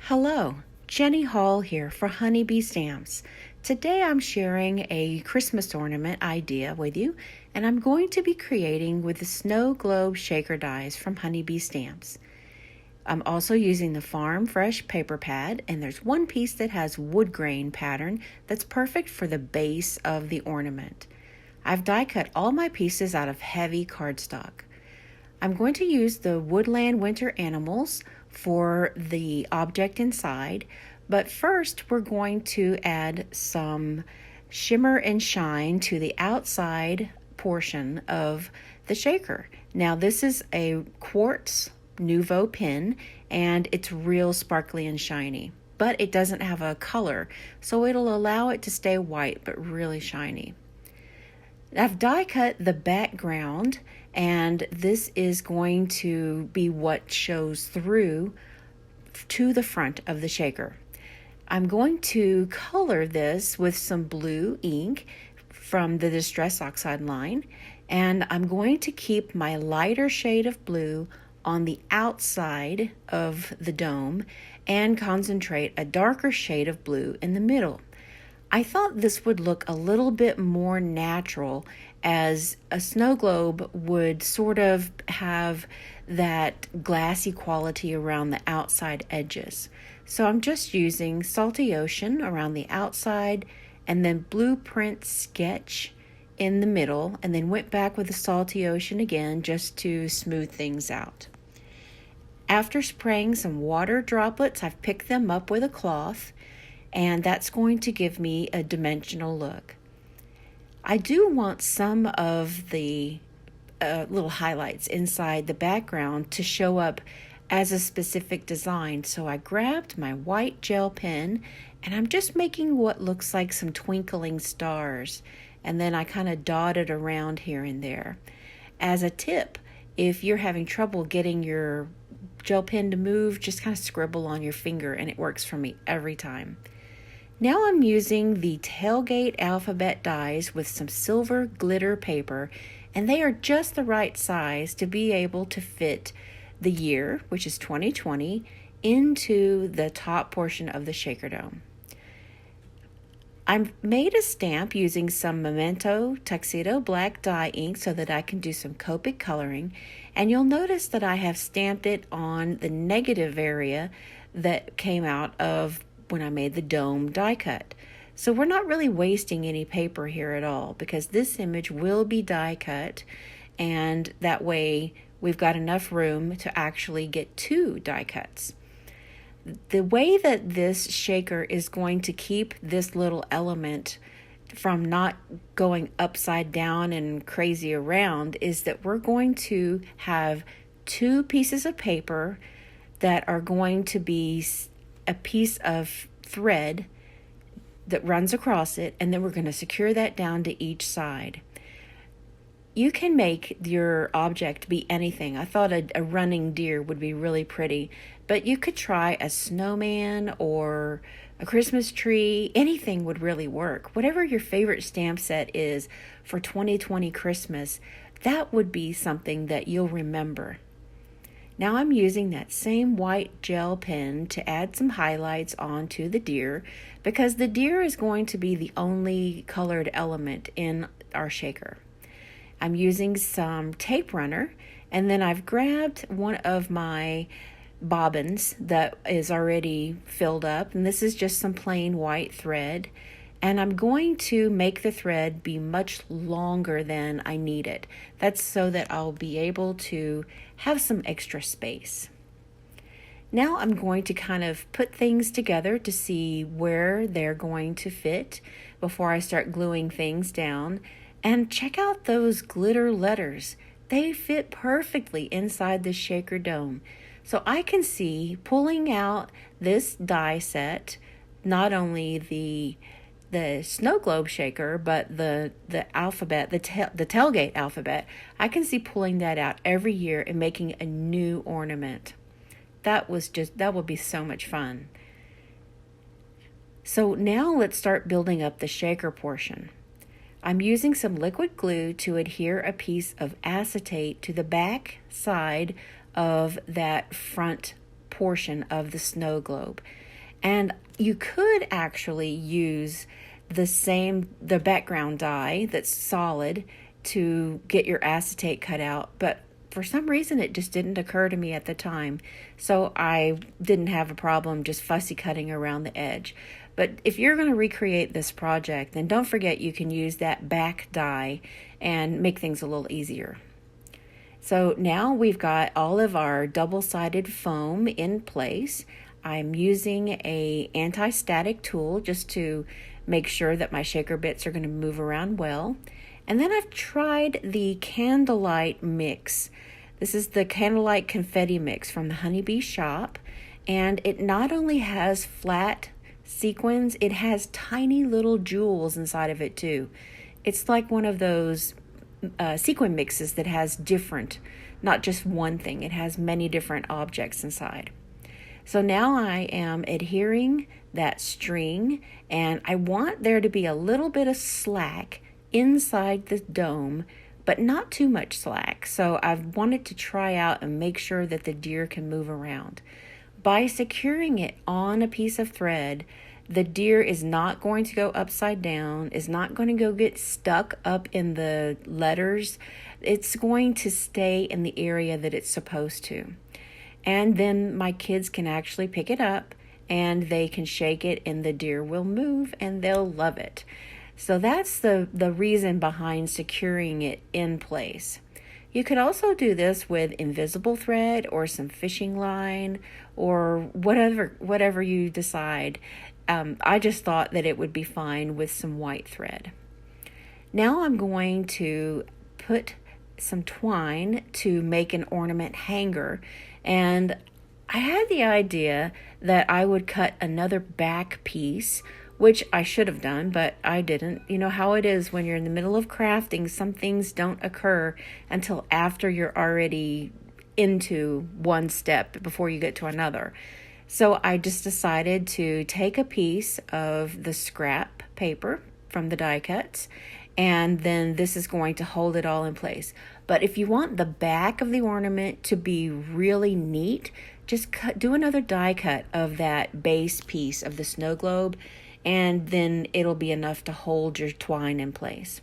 Hello, Jenny Hall here for Honeybee Stamps. Today I'm sharing a Christmas ornament idea with you, and I'm going to be creating with the Snow Globe Shaker dies from Honeybee Stamps. I'm also using the Farm Fresh paper pad, and there's one piece that has wood grain pattern that's perfect for the base of the ornament. I've die cut all my pieces out of heavy cardstock. I'm going to use the Woodland Winter Animals for the object inside, but first we're going to add some shimmer and shine to the outside portion of the shaker. Now this is a quartz Nouveau pin and it's real sparkly and shiny, but it doesn't have a color, so it'll allow it to stay white but really shiny. I've die cut the background, and this is going to be what shows through to the front of the shaker. I'm going to color this with some blue ink from the Distress Oxide line, and I'm going to keep my lighter shade of blue on the outside of the dome and concentrate a darker shade of blue in the middle. I thought this would look a little bit more natural, as a snow globe would sort of have that glassy quality around the outside edges. So I'm just using Salty Ocean around the outside and then Blueprint Sketch in the middle, and then went back with the Salty Ocean again just to smooth things out. After spraying some water droplets, I've picked them up with a cloth, and that's going to give me a dimensional look. I do want some of the little highlights inside the background to show up as a specific design, so I grabbed my white gel pen and I'm just making what looks like some twinkling stars, and then I kind of dotted around here and there. As a tip, if you're having trouble getting your gel pen to move, just kind of scribble on your finger and it works for me every time. Now I'm using the Tailgate Alphabet dies with some silver glitter paper, and they are just the right size to be able to fit the year, which is 2020, into the top portion of the shaker dome. I've made a stamp using some Memento Tuxedo Black dye ink so that I can do some Copic coloring, and you'll notice that I have stamped it on the negative area that came out of when I made the dome die cut. So we're not really wasting any paper here at all, because this image will be die cut, and that way we've got enough room to actually get 2 die cuts. The way that this shaker is going to keep this little element from not going upside down and crazy around is that we're going to have 2 pieces of paper that are going to be a piece of thread that runs across it, and then we're going to secure that down to each side. You can make your object be anything. I thought a running deer would be really pretty, but you could try a snowman or a Christmas tree. Anything would really work. Whatever your favorite stamp set is for 2020 Christmas, that would be something that you'll remember. Now I'm using that same white gel pen to add some highlights onto the deer, because the deer is going to be the only colored element in our shaker. I'm using some tape runner, and then I've grabbed one of my bobbins that is already filled up, and this is just some plain white thread, and I'm going to make the thread be much longer than I need it. That's so that I'll be able to have some extra space. Now I'm going to kind of put things together to see where they're going to fit before I start gluing things down. And check out those glitter letters. They fit perfectly inside the shaker dome. So I can see pulling out this die set, not only the snow globe shaker, but the alphabet, the tailgate alphabet. I can see pulling that out every year and making a new ornament. That would be so much fun. So now let's start building up the shaker portion. I'm using some liquid glue to adhere a piece of acetate to the back side of that front portion of the snow globe. And you could actually use the background die that's solid to get your acetate cut out, but for some reason it just didn't occur to me at the time. So I didn't have a problem just fussy cutting around the edge. But if you're going to recreate this project, then don't forget you can use that back die and make things a little easier. So now we've got all of our double-sided foam in place. I'm using a anti-static tool just to make sure that my shaker bits are going to move around well. And then I've tried the Candlelight mix. This is the Candlelight confetti mix from the Honeybee shop. And it not only has flat sequins, it has tiny little jewels inside of it too. It's like one of those sequin mixes that has different, not just one thing, it has many different objects inside. So now I am adhering that string, and I want there to be a little bit of slack inside the dome, but not too much slack. So I've wanted to try out and make sure that the deer can move around. By securing it on a piece of thread, the deer is not going to go upside down, is not going to go get stuck up in the letters. It's going to stay in the area that it's supposed to. And then my kids can actually pick it up and they can shake it and the deer will move and they'll love it. So that's the reason behind securing it in place. You could also do this with invisible thread or some fishing line or whatever you decide. I just thought that it would be fine with some white thread. Now I'm going to put some twine to make an ornament hanger, and I had the idea that I would cut another back piece, which I should have done, but I didn't. You know how it is when you're in the middle of crafting, some things don't occur until after you're already into one step before you get to another. So I just decided to take a piece of the scrap paper from the die cuts, and then this is going to hold it all in place. But if you want the back of the ornament to be really neat, just do another die cut of that base piece of the snow globe, and then it'll be enough to hold your twine in place.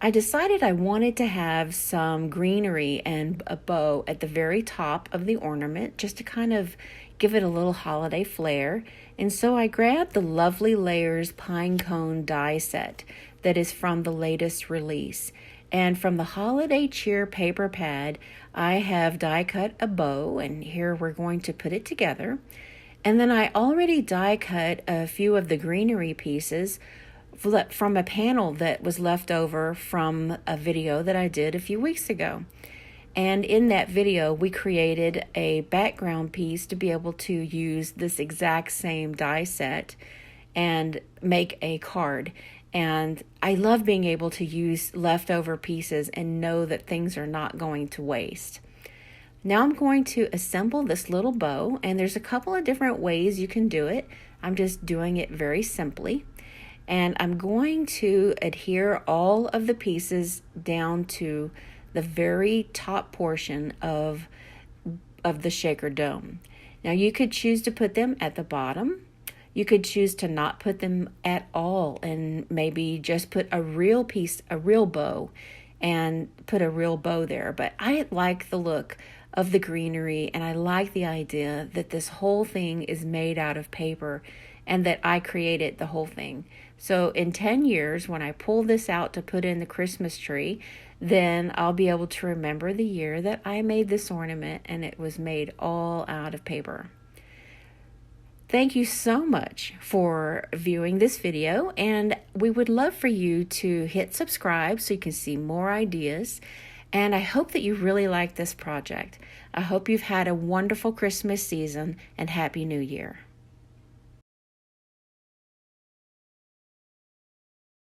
I decided I wanted to have some greenery and a bow at the very top of the ornament just to kind of give it a little holiday flair. And so I grabbed the Lovely Layers Pine Cone die set that is from the latest release. And from the Holiday Cheer paper pad, I have die cut a bow, and here we're going to put it together. And then I already die cut a few of the greenery pieces from a panel that was left over from a video that I did a few weeks ago. And in that video, we created a background piece to be able to use this exact same die set and make a card. And I love being able to use leftover pieces and know that things are not going to waste. Now I'm going to assemble this little bow, and there's a couple of different ways you can do it. I'm just doing it very simply. And I'm going to adhere all of the pieces down to the very top portion of the shaker dome. Now you could choose to put them at the bottom. You could choose to not put them at all and maybe just put a real bow and put a real bow there. But I like the look of the greenery, and I like the idea that this whole thing is made out of paper and that I created the whole thing. So in 10 years, when I pull this out to put in the Christmas tree, then I'll be able to remember the year that I made this ornament and it was made all out of paper. Thank you so much for viewing this video, and we would love for you to hit subscribe so you can see more ideas. And I hope that you really like this project. I hope you've had a wonderful Christmas season and Happy New Year.